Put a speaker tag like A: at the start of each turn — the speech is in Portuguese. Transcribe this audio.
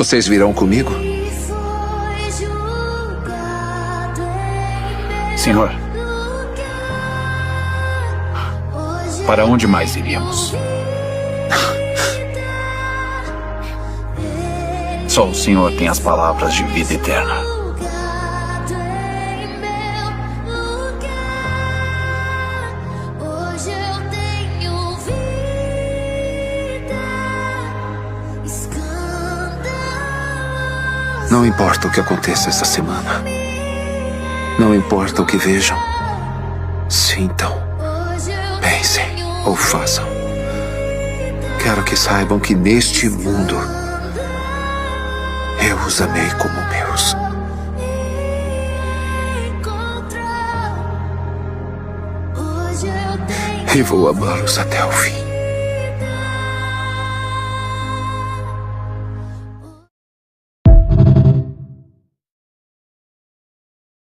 A: Vocês virão comigo?
B: Senhor, para onde mais iríamos? Só o Senhor tem as palavras de vida eterna.
A: Não importa o que aconteça essa semana. Não importa o que vejam, sintam, pensem ou façam. Quero que saibam que neste mundo eu os amei como meus. E vou amá-los até o fim.